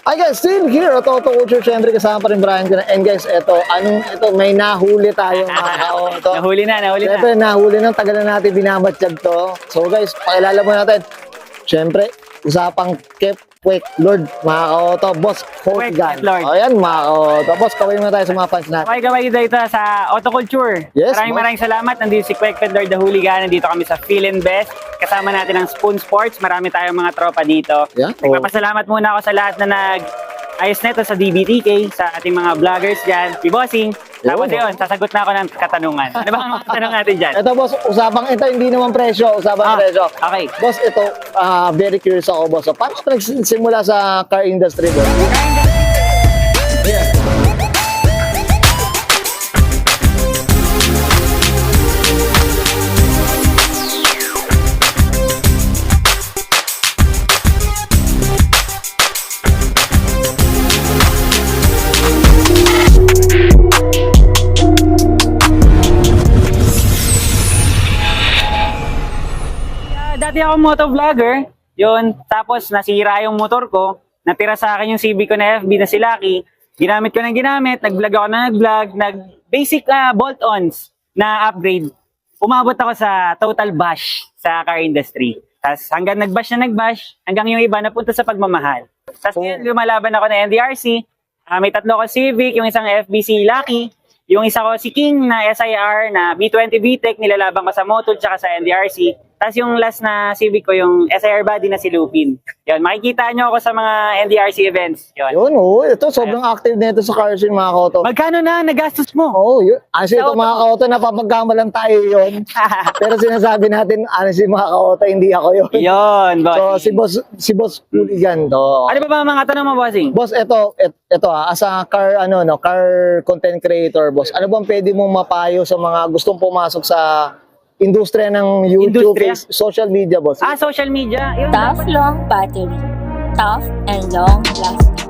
Hi guys, still here at Auto Culture. Siyempre kasama pa rin Brian ko na. And guys, ito, may nahuli tayo mga ka-auto. Nahuli na. Siyempre, nahuli na. Tagal na natin binamatsyag to. So guys, pakilala mo natin. Siyempre, usapang Kwek Lord, mga ka-auto. Boss, Kwek Hogan. Lord. O yan, mga ka-auto. Boss, kaway mo tayo sa mga fans natin. Okay, dito sa Auto Culture. Yes, maraming salamat. Nandito si Kwek Lord the Hooligan. Nandito kami sa Feel and Best. Kasama natin ang Spoon Sports. Marami tayong mga tropa dito. Yeah. Nagpapasalamat muna ako sa lahat na ayos neto sa DBTK, sa ating mga vloggers dyan, si Bossing. Tapos yun, sasagot na ako ng katanungan. Ano ba ang mga tanong natin dyan? Ito boss, usapang ito, hindi naman presyo. Usapang presyo. Okay. Boss, ito, very curious ako boss. So, paano ka nagsimula sa car industry boss? Yeah. Dati ako motovlogger, yun, tapos nasira yung motor ko, natira sa akin yung CB ko na FB na si Lucky, ginamit ko ng ginamit, nag-vlog ako na nag-vlog, basic bolt-ons na upgrade. Umabot ako sa total bash sa car industry. Tapos hanggang nag-bash na nag-bash, hanggang yung iba napunta sa pagmamahal. Tapos ngayon, lumalaban ako na NDRC, may tatlo ko Civic, yung isang FB si Lucky, yung isa ko si King na SIR na B20 VTEC, nilalaban ko sa Motul tsaka sa NDRC. Tapos yung last na Civic ko, yung SIR body na si Lupin. Yun, makikita nyo ako sa mga NDRC events. Yun, ito, sobrang active na ito sa car scene mga kauto. Magkano na nagastos mo? Yun. Honestly, ito mga kauto, napapagkamalan tayo yun. Pero sinasabi natin, honestly mga kauto, hindi ako yun. Yun, bossing. So, si Boss Hooligan to. Ano ba mga tanong mo, bossing? Boss, ito as a car, car content creator, boss, ano bang pwede mong mapayo sa mga gustong pumasok sa industriya ng YouTube, social media, boss? Social media. Yun, Tough, long battery. Tough and long lasting.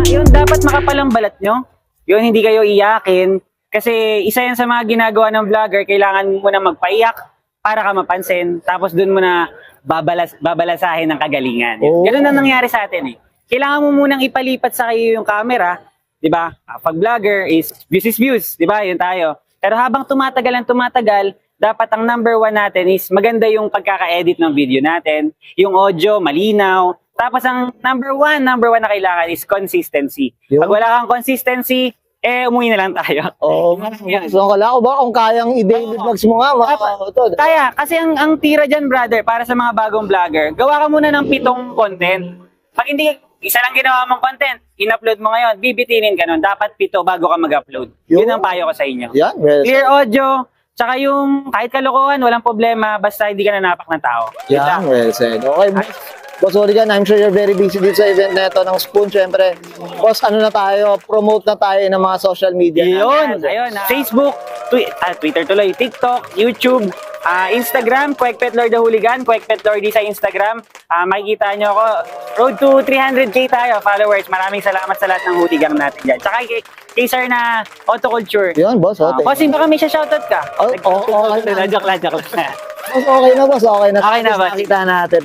Yun, dapat makapalang balat nyo. Yun, hindi kayo iyakin. Kasi isa yan sa mga ginagawa ng vlogger, kailangan mo na magpaiyak para ka mapansin. Tapos dun mo na babalasahin ng kagalingan. Ganun ang nangyari sa atin eh. Kailangan mo munang ipalipat sa kayo yung camera, di ba? Pag vlogger is views, di ba? Yun tayo. Pero habang tumatagal, dapat ang number 1 natin is maganda yung pagkaka-edit ng video natin, yung audio, malinaw. Tapos ang number one na kailangan is consistency. Pag wala kang consistency, umuwi na lang tayo. So, kala ko ba kung kayang i-daily vlogs mo nga, Kaya, kasi ang tira dyan, brother, para sa mga bagong vlogger, gawa ka muna ng 7 content. Pag hindi, isa lang ginawa mong content, in-upload mo ngayon, bibitinin ka nun. Dapat 7 bago ka mag-upload. Yun ang payo ko sa inyo. Yan, Clear audio, tsaka yung kahit kalokohan, walang problema, basta hindi ka nanapak ng tao. Yan, well said. Okay, Boss Hooligan, I'm sure you're very busy dito sa event na ito ng Spoon. Siyempre, boss, promote na tayo ng mga social media. Yun, ayun. Facebook, Twitter tuloy, TikTok, YouTube, Instagram, Kwek Lord the Hooligan, Kwek Lord sa Instagram. Makikita nyo ako, road to 300k tayo, followers. Maraming salamat sa lahat ng hooligan natin dyan. Tsaka kay sir na Auto Culture. Yun, boss. Bossing, baka may shoutout ka. Joke lang. Joke lang. Boss, okay na, boss. Okay na. Okay na, boss. Nakita natin.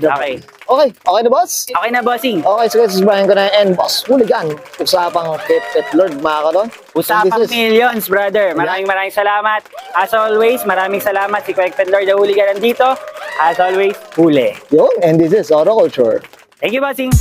Okay na, boss? Okay na, bossing. Okay, so guys, Brian ko na and Boss Hooligan. Usapang Kwek Lord, mga karon. Usapang millions, brother. Maraming salamat. As always, maraming salamat si Kwek Lord the Hooligan nandito. As always, huli. Yun, and this is Auto Culture. Thank you, bossing.